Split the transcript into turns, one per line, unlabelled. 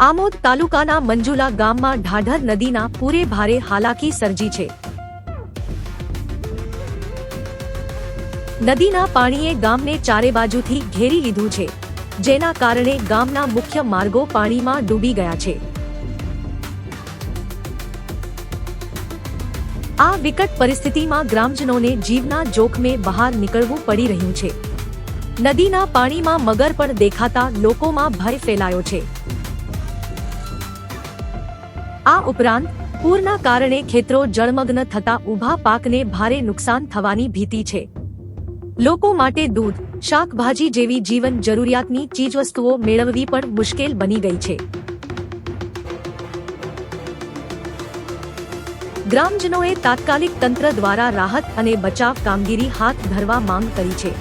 આમોદ તાલુકાના મંજુલા ગામમાં ઢાઢર નદીના પૂરે ભારે હાલાકી સર્જી છે। નદીના પાણીએ ગામને ચારે બાજુથી ઘેરી લીધું છે, જેના કારણે ગામના મુખ્ય માર્ગો પાણીમાં ડૂબી ગયા છે। આ વિકટ પરિસ્થિતિમાં ગ્રામજનોને જીવના જોખમે બહાર નીકળવું પડી રહ્યું છે। નદીના પાણીમાં મગર પણ દેખાતા લોકોમાં ભય ફેલાયો છે। આ ઉપરાંત પૂરના કારણે ખેતરો જળમગ્ન થતા ઊભા પાકને ભારે નુકસાન થવાની ભીતિ છે। લોકો માટે દૂધ, શાકભાજી જેવી જીવન જરૂરિયાતની ચીજવસ્તુઓ મેળવવી પણ મુશ્કેલ બની ગઈ છે। ગ્રામજનોએ તાત્કાલિક તંત્ર દ્વારા રાહત અને બચાવ કામગીરી હાથ ધરવા માંગ કરી છે।